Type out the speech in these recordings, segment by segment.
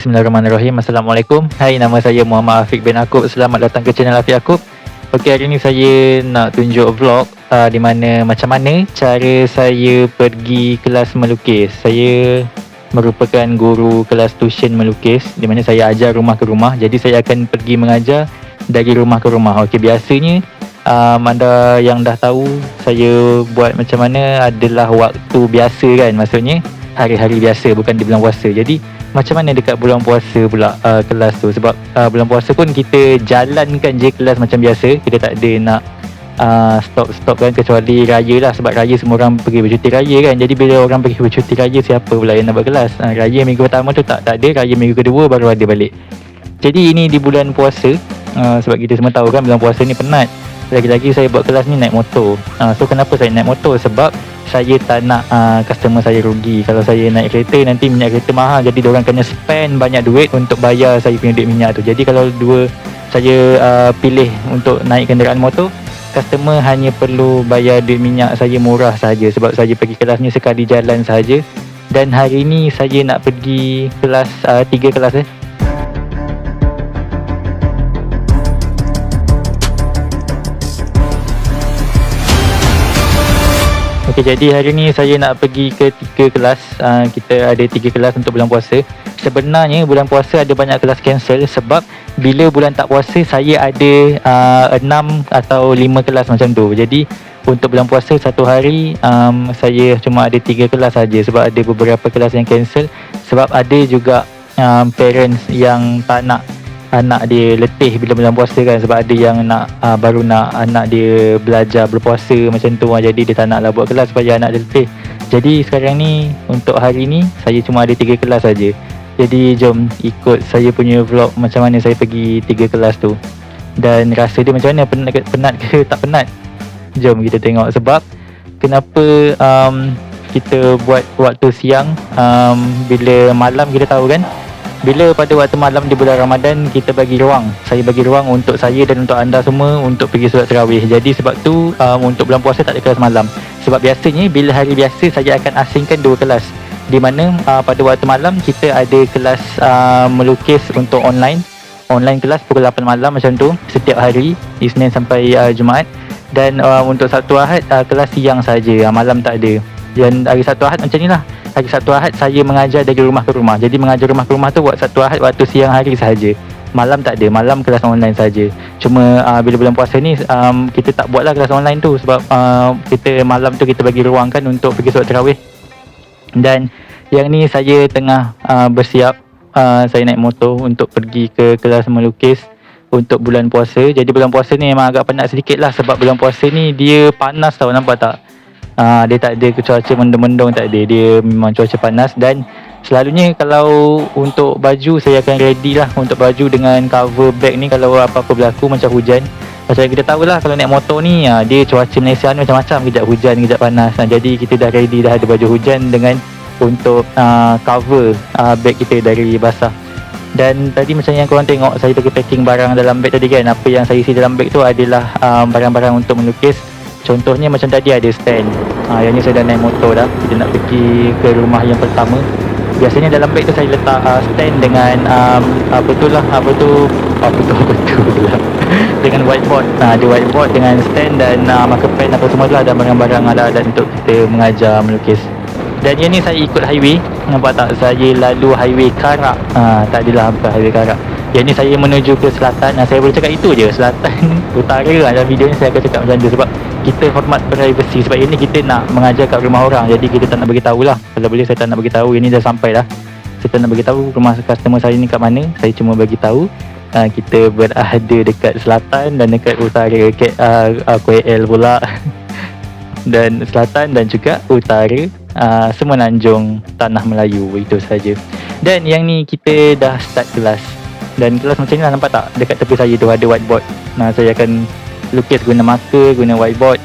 Bismillahirrahmanirrahim. Assalamualaikum. Hai, nama saya Muhammad Afiq bin Akub. Selamat datang ke channel Afiq Akub. Okey, hari ni saya nak tunjuk vlog di mana macam mana cara saya pergi kelas melukis. Saya merupakan guru kelas tuition melukis di mana saya ajar rumah ke rumah. Jadi saya akan pergi mengajar dari rumah ke rumah. Okey, biasanya anda yang dah tahu saya buat macam mana adalah waktu biasa kan, maksudnya hari-hari biasa, bukan di bulan puasa. Jadi macam mana dekat bulan puasa pula kelas tu, sebab bulan puasa pun kita jalankan je kelas macam biasa, kita tak ada nak stop kan, kecuali raya lah, sebab raya semua orang pergi bercuti raya kan. Jadi bila orang pergi bercuti raya, siapa pula yang nak buat kelas? Raya minggu pertama tu tak ada, raya minggu kedua baru ada balik. Jadi ini di bulan puasa, sebab kita semua tahu kan bulan puasa ni penat. Lagi-lagi saya buat kelas ni naik motor. So kenapa saya naik motor? Sebab saya tak nak customer saya rugi. Kalau saya naik kereta, nanti minyak kereta mahal, jadi diorang kena spend banyak duit untuk bayar saya punya duit minyak tu. Jadi kalau saya pilih untuk naik kenderaan motor, customer hanya perlu bayar duit minyak saya murah saja, sebab saya pergi kelas ni sekali jalan saja. Dan hari ni saya nak pergi kelas 3 kelas Okey, jadi hari ni saya nak pergi ke 3 kelas. Kita ada 3 kelas untuk bulan puasa. Sebenarnya bulan puasa ada banyak kelas cancel, sebab bila bulan tak puasa saya ada 6 atau 5 kelas macam tu. Jadi untuk bulan puasa satu hari saya cuma ada 3 kelas saja, sebab ada beberapa kelas yang cancel. Sebab ada juga parents yang tak nak anak dia letih bila bulan puasa kan, sebab ada yang nak baru nak anak dia belajar berpuasa macam tu. Jadi dia tak naklah buat kelas supaya anak dia letih. Jadi sekarang ni untuk hari ni saya cuma ada 3 kelas saja. Jadi jom ikut saya punya vlog macam mana saya pergi 3 kelas tu. Dan rasa dia macam mana, penat ke tak penat? Jom kita tengok. Sebab kenapa kita buat waktu siang, bila malam kita tahu kan, bila pada waktu malam di bulan Ramadan, kita bagi ruang, saya bagi ruang untuk saya dan untuk anda semua untuk pergi solat tarawih. Jadi sebab tu untuk bulan puasa tak ada kelas malam. Sebab biasanya bila hari biasa saya akan asingkan 2 kelas, di mana pada waktu malam kita ada kelas melukis untuk online kelas pukul 8 malam macam tu setiap hari, Isnin sampai Jumaat. Dan untuk Sabtu Ahad kelas siang saja, malam tak ada. Dan hari Sabtu Ahad macam ni lah, hari Sabtu Ahad saya mengajar dari rumah ke rumah. Jadi mengajar rumah ke rumah tu buat Sabtu Ahad waktu siang hari sahaja. Malam tak ada, malam kelas online saja. Cuma bila bulan puasa ni kita tak buatlah kelas online tu, sebab kita malam tu kita bagi ruang kan untuk pergi solat tarawih. Dan yang ni saya tengah bersiap, saya naik motor untuk pergi ke kelas melukis untuk bulan puasa. Jadi bulan puasa ni memang agak penat sedikit lah, sebab bulan puasa ni dia panas tau, nampak tak? Dia tak ada cuaca mendung-mendung, tak ada, dia memang cuaca panas. Dan selalunya kalau untuk baju, saya akan ready lah untuk baju dengan cover bag ni kalau apa-apa berlaku macam hujan. Macam kita tahu lah kalau naik motor ni, dia cuaca Malaysia ni macam-macam, kejap hujan, kejap panas. Jadi kita dah ready, dah ada baju hujan dengan untuk cover bag kita dari basah. Dan tadi macam yang korang tengok, saya pergi packing barang dalam bag tadi kan. Apa yang saya isi dalam bag tu adalah barang-barang untuk melukis. Contohnya macam tadi ada stand. Yang ni saya dah naik motor dah, kita nak pergi ke rumah yang pertama. Biasanya dalam beg tu saya letak stand dengan apa tu lah dengan whiteboard. Ada whiteboard dengan stand dan marker pen, apa semua tu ada barang-barang alat-alat untuk kita mengajar melukis. Dan yang ni saya ikut highway, nampak tak? Saya lalu highway Karak. Tak adalah bukan highway Karak. Yang ni saya menuju ke selatan. Saya boleh cakap itu je, selatan utara. Dalam video ni saya akan cakap macam tu, sebab kita hormat privacy. Sebab ini kita nak mengajar kat rumah orang, jadi kita tak nak bagi tahulah. Kalau boleh saya tak nak bagi tahu. Ini dah sampai dah, saya tak nak bagi tahu rumah customer saya ni kat mana. Saya cuma bagi tahu kita berada dekat selatan dan dekat utara, KL pula dan selatan dan juga utara, Semenanjung Tanah Melayu, itu saja. Dan yang ni kita dah start kelas. Dan kelas macam ni lah, nampak tak? Dekat tepi saya tu ada whiteboard. Saya akan lukis guna marker, guna whiteboard.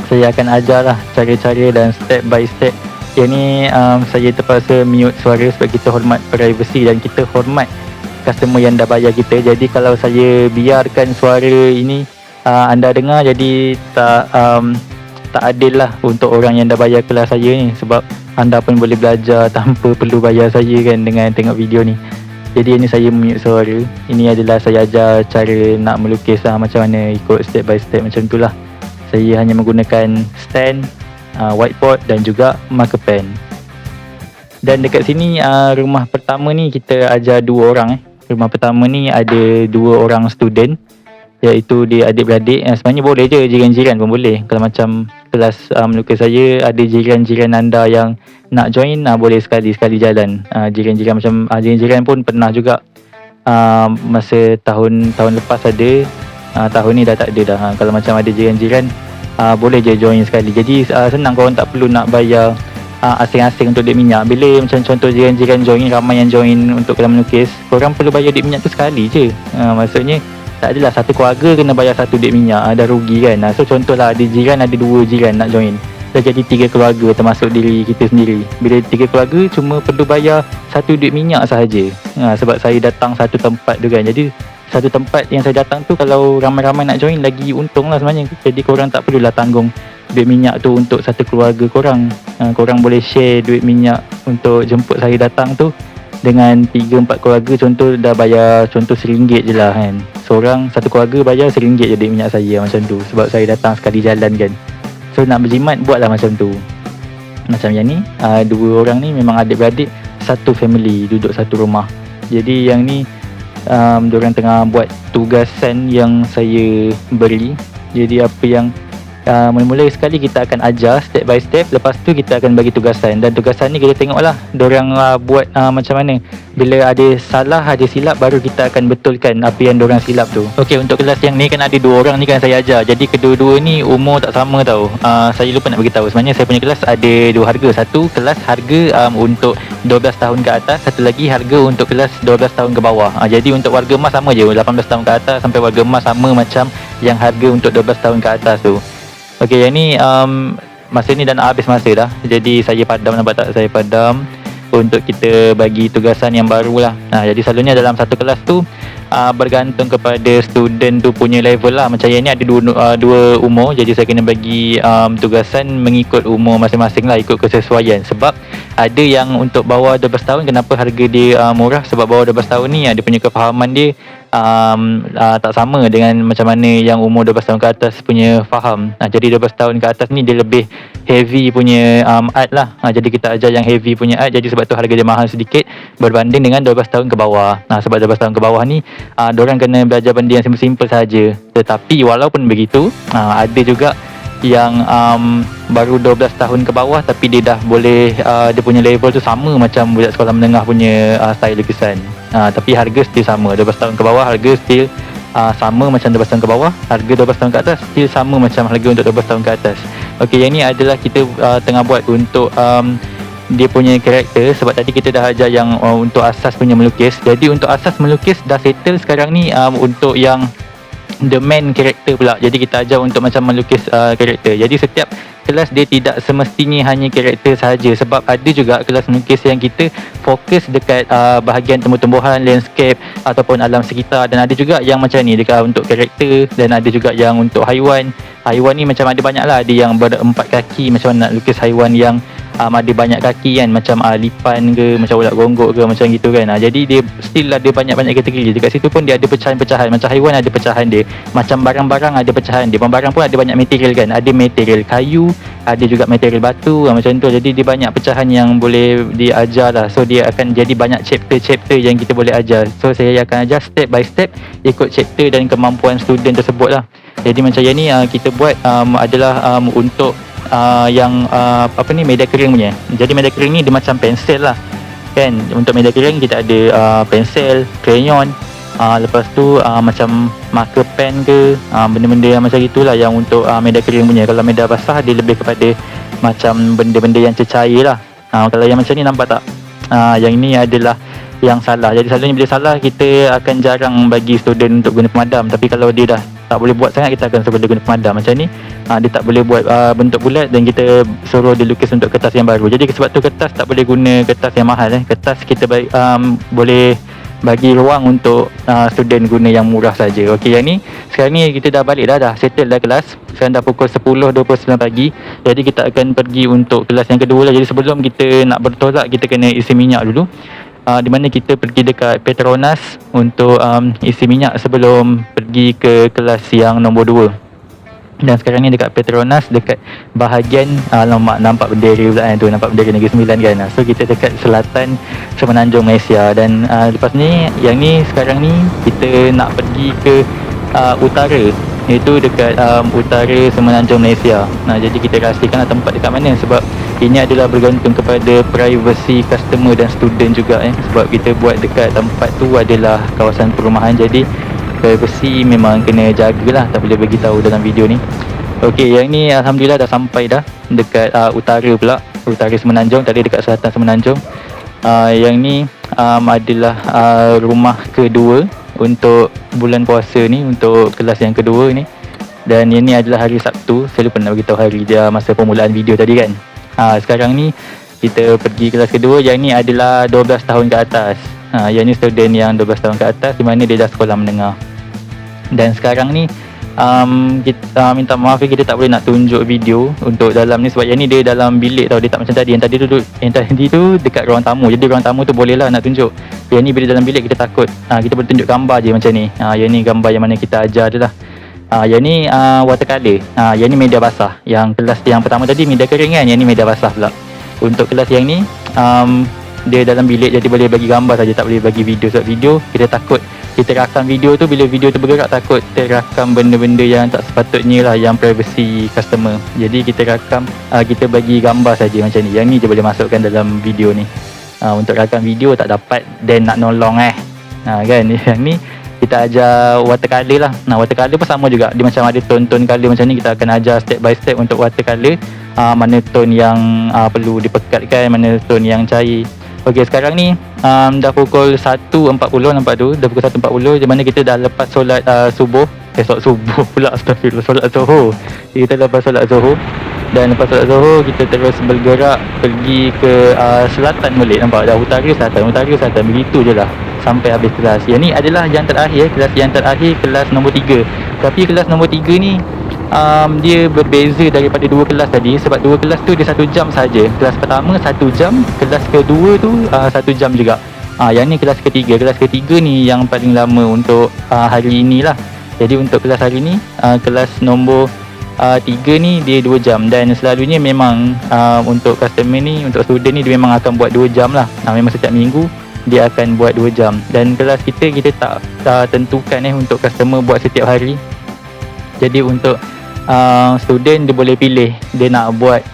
Saya akan ajar lah cara-cara dan step by step. Yang ni saya terpaksa mute suara sebab kita hormat privacy dan kita hormat customer yang dah bayar kita. Jadi kalau saya biarkan suara ini anda dengar, jadi tak tak adil lah untuk orang yang dah bayar kelas saya ni, sebab anda pun boleh belajar tanpa perlu bayar saya kan dengan tengok video ni. Jadi ini saya mute suara. Ini adalah saya ajar cara nak melukis lah, macam mana ikut step by step macam tu lah. Saya hanya menggunakan stand, whiteboard dan juga marker pen. Dan dekat sini rumah pertama ni kita ajar 2 orang. Rumah pertama ni ada 2 orang student, iaitu dia adik-beradik. Sebenarnya boleh je jiran-jiran pun boleh. Kalau macam kelas melukis saya, ada jiran-jiran anda yang nak join, boleh sekali-sekali jalan. Jiran-jiran macam jiran-jiran pun pernah juga masa tahun lepas ada, tahun ni dah tak ada dah. Kalau macam ada jiran-jiran, boleh je join sekali. Jadi senang, korang tak perlu nak bayar asing-asing untuk duit minyak. Bila macam contoh jiran-jiran join, ramai yang join untuk kelas melukis, korang perlu bayar duit minyak tu sekali je. Maksudnya tak adalah satu keluarga kena bayar satu duit minyak, dah rugi kan. So contohlah ada jiran, ada 2 jiran nak join, dah jadi 3 keluarga termasuk diri kita sendiri. Bila 3 keluarga cuma perlu bayar satu duit minyak sahaja. Sebab saya datang satu tempat tu kan. Jadi satu tempat yang saya datang tu, kalau ramai-ramai nak join lagi untung lah sebenarnya. Jadi korang tak perlulah tanggung duit minyak tu untuk satu keluarga korang. Korang boleh share duit minyak untuk jemput saya datang tu dengan 3-4 keluarga. Contoh dah bayar contoh RM1 je lah kan. Seorang, satu keluarga bayar RM1 je duit minyak saya macam tu, sebab saya datang sekali jalan kan. So nak berjimat buatlah macam tu. Macam yang ni, 2 orang ni memang adik-beradik, satu family, duduk satu rumah. Jadi yang ni diorang tengah buat tugasan yang saya beri. Jadi apa yang mula-mula sekali kita akan ajar step by step, lepas tu kita akan bagi tugasan. Dan tugasan ni kita tengoklah diorang buat macam mana. Bila ada salah, ada silap, baru kita akan betulkan apa yang diorang silap tu. Okey, untuk kelas yang ni kan ada 2 orang ni kan saya ajar. Jadi kedua-dua ni umur tak sama tau. Saya lupa nak beritahu, sebenarnya saya punya kelas ada 2 harga. Satu kelas harga untuk 12 tahun ke atas, satu lagi harga untuk kelas 12 tahun ke bawah. Jadi untuk warga emas sama je, 18 tahun ke atas sampai warga emas sama macam yang harga untuk 12 tahun ke atas tu. Okey, yang ni masa ni dah nak habis masa dah. Jadi saya padam, nampak tak, saya padam untuk kita bagi tugasan yang baru lah. Jadi selalunya dalam satu kelas tu bergantung kepada student tu punya level lah. Macam yang ni ada dua umur, jadi saya kena bagi tugasan mengikut umur masing-masing lah, ikut kesesuaian. Sebab ada yang untuk bawah 12 tahun, kenapa harga dia murah? Sebab bawah 12 tahun ni dia punya kefahaman dia tak sama dengan macam mana yang umur 12 tahun ke atas punya faham. Jadi 12 tahun ke atas ni dia lebih heavy punya art lah. Jadi kita ajar yang heavy punya art, jadi sebab tu harga dia mahal sedikit berbanding dengan 12 tahun ke bawah. Sebab 12 tahun ke bawah ni diorang kena belajar benda yang simple-simple saja. Tetapi walaupun begitu, ada juga yang baru 12 tahun ke bawah tapi dia dah boleh, dia punya level tu sama macam budak sekolah menengah punya style lukisan. Tapi harga still sama. 12 tahun ke bawah harga still sama macam 12 tahun ke bawah. Harga 12 tahun ke atas still sama macam harga untuk 12 tahun ke atas. Okey, yang ni adalah kita tengah buat untuk dia punya karakter. Sebab tadi kita dah ajar yang untuk asas punya melukis. Jadi untuk asas melukis dah settle. Sekarang ni untuk yang the main character pula. Jadi kita ajar untuk macam melukis karakter. Jadi setiap kelas dia tidak semestinya hanya karakter sahaja. Sebab ada juga kelas melukis yang kita fokus dekat bahagian tumbuh-tumbuhan, landscape ataupun alam sekitar. Dan ada juga yang macam ni dekat untuk karakter. Dan ada juga yang untuk haiwan. Haiwan ni macam ada banyak lah. Ada yang ber-4 kaki, macam nak lukis haiwan yang ada banyak kaki kan, macam lipan ke, macam ulat gonggok ke, macam gitu kan. Jadi dia still ada banyak-banyak kategori. Dekat situ pun dia ada pecahan-pecahan. Macam haiwan ada pecahan dia, macam barang-barang ada pecahan dia. Barang pun ada banyak material kan. Ada material kayu, ada juga material batu, macam tu. Jadi dia banyak pecahan yang boleh diajar lah. So dia akan jadi banyak chapter-chapter yang kita boleh ajar. So saya akan ajar step by step ikut chapter dan kemampuan student tersebut lah. Jadi macam yang ni kita buat adalah untuk yang apa ni, media kering punya. Jadi media kering ni dia macam pensel lah kan. Untuk media kering kita ada pensel, crayon, lepas tu macam marker pen ke, benda-benda yang macam itulah yang untuk media kering punya. Kalau media basah dia lebih kepada macam benda-benda yang cecair lah. Kalau yang macam ni nampak tak, yang ini adalah yang salah. Jadi selalunya bila salah kita akan jarang bagi student untuk guna pemadam. Tapi kalau dia dah tak boleh buat sangat, kita akan suruh dia guna pemadam. Macam ni dia tak boleh buat bentuk bulat dan kita suruh dia lukis untuk kertas yang baru. Jadi sebab tu kertas tak boleh guna kertas yang mahal. Kertas kita boleh bagi ruang untuk student guna yang murah saja. Okey, yang ni sekarang ni kita dah balik dah settle dah kelas. Sekarang dah pukul 10.29 pagi. Jadi kita akan pergi untuk kelas yang kedua lah. Jadi sebelum kita nak bertolak, kita kena isi minyak dulu. Di mana kita pergi dekat Petronas untuk isi minyak sebelum pergi ke kelas yang nombor 2. Dan sekarang ni dekat Petronas, dekat bahagian nampak bendera pula tu, nampak bendera Negeri Sembilan kan. So kita dekat selatan Semenanjung Malaysia. Dan lepas ni, yang ni sekarang ni kita nak pergi ke utara, iaitu dekat utara Semenanjung Malaysia. Jadi kita rahsiakan tempat dekat mana, sebab ini adalah bergantung kepada privacy customer dan student juga sebab kita buat dekat tempat tu adalah kawasan perumahan. Jadi privacy memang kena jagalah, tak boleh bagi tahu dalam video ni. Okey, yang ni alhamdulillah dah sampai dah dekat utara pula, utara Semenanjung, tadi dekat selatan Semenanjung. Yang ni adalah rumah kedua untuk bulan puasa ni, untuk kelas yang kedua ni. Dan yang ni adalah hari Sabtu. Saya lupa nak beritahu hari dia masa permulaan video tadi kan. Sekarang ni kita pergi kelas kedua. Yang ni adalah 12 tahun ke atas. Yang ni student yang 12 tahun ke atas, di mana dia dah sekolah menengah. Dan sekarang ni kita minta maaf, kita tak boleh nak tunjuk video untuk dalam ni sebab yang ni dia dalam bilik tau. Dia tak macam tadi. Yang tadi tu dekat ruang tamu. Jadi ruang tamu tu boleh lah nak tunjuk. Yang ni bila dalam bilik kita takut. Kita boleh tunjuk gambar je macam ni. Yang ni gambar yang mana kita ajar tu lah. Yang ni watercolor. Yang ni media basah. Yang kelas yang pertama tadi media kering kan. Yang ni media basah pula. Untuk kelas yang ni dia dalam bilik, jadi boleh bagi gambar saja, tak boleh bagi video. Sebab video kita takut kita rakam video tu, bila video tu bergerak takut terrakam benda-benda yang tak sepatutnya lah, yang privacy customer. Jadi kita rakam, kita bagi gambar saja macam ni. Yang ni je boleh masukkan dalam video ni. Untuk rakam video tak dapat, then nak nolong kan. Yang ni kita ajar watercolor lah. Watercolor pun sama juga. Dia macam ada tone-tone color macam ni. Kita akan ajar step by step untuk watercolor. Mana tone yang perlu dipekatkan, mana tone yang cair. Okey, sekarang ni dah pukul 1.40 nampak tu. Dah pukul 1.40, di mana kita dah lepas solat subuh. Solat subuh pula, astagfirullah, solat zuhur. Kita lepas solat zuhur. Dan lepas solat zuhur kita terus bergerak pergi ke selatan balik. Nampak dah utara selatan, begitu je lah sampai habis kelas. Yang ni adalah yang terakhir, kelas yang terakhir, kelas nombor 3. Tapi kelas nombor 3 ni dia berbeza daripada dua kelas tadi, sebab dua kelas tu dia 1 jam saja. Kelas pertama 1 jam, kelas kedua tu 1 jam juga. Yang ni kelas ketiga. Kelas ketiga ni yang paling lama untuk hari inilah. Jadi untuk kelas hari ni, kelas nombor 3 ni dia 2 jam. Dan selalunya memang untuk customer ni, untuk student ni, dia memang akan buat 2 jam lah. Memang setiap minggu dia akan buat 2 jam. Dan kelas kita tak tentukan untuk customer buat setiap hari. Jadi untuk student dia boleh pilih, dia nak buat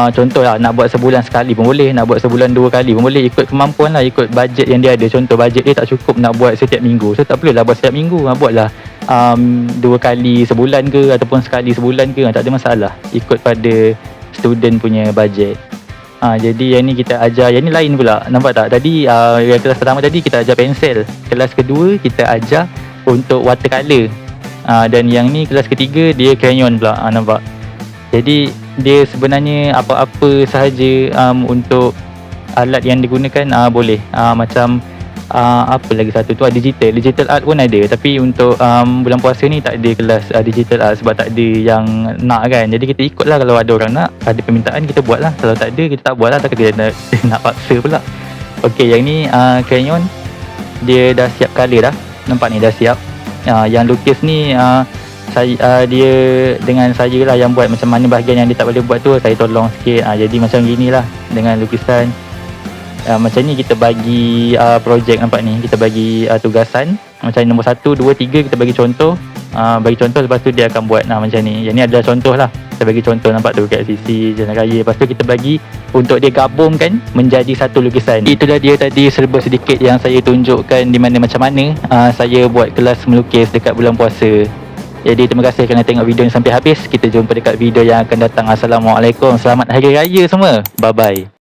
contoh lah, nak buat sebulan sekali pun boleh, nak buat sebulan 2 kali pun boleh, ikut kemampuan lah, ikut bajet yang dia ada. Contoh bajet dia tak cukup nak buat setiap minggu, so tak perlu lah buat setiap minggu, buatlah 2 kali sebulan ke, ataupun sekali sebulan ke, tak ada masalah, ikut pada student punya bajet. Jadi yang ni kita ajar, yang ni lain pula, nampak tak? Tadi yang kelas pertama tadi kita ajar pensel, kelas kedua kita ajar untuk watercolor. Dan yang ni kelas ketiga dia crayon pula, nampak. Jadi dia sebenarnya apa-apa sahaja untuk alat yang digunakan boleh. Macam apa lagi satu tu, digital art pun ada. Tapi untuk bulan puasa ni tak ada kelas digital art sebab tak ada yang nak kan. Jadi kita ikutlah, kalau ada orang nak, ada permintaan kita buat lah. Kalau tak ada kita tak buat lah, takkan kita nak paksa pula. Okey, yang ni crayon dia dah siap colour dah. Nampak ni dah siap. Yang lukis ni dia dengan saya lah yang buat. Macam mana bahagian yang dia tak boleh buat tu saya tolong sikit. Jadi macam gini lah dengan lukisan. Macam ni kita bagi projek, nampak ni kita bagi tugasan. Macam nombor 1, 2, 3 kita bagi contoh. Bagi contoh, lepas tu dia akan buat macam ni. Yang ni adalah contoh lah. Kita bagi contoh, nampak tu kat sisi jalan raya. Lepas tu kita bagi untuk dia gabungkan menjadi satu lukisan. Itulah dia tadi serba sedikit yang saya tunjukkan di mana macam mana saya buat kelas melukis dekat bulan puasa. Jadi terima kasih kerana tengok video ni sampai habis. Kita jumpa dekat video yang akan datang. Assalamualaikum. Selamat Hari Raya semua. Bye bye.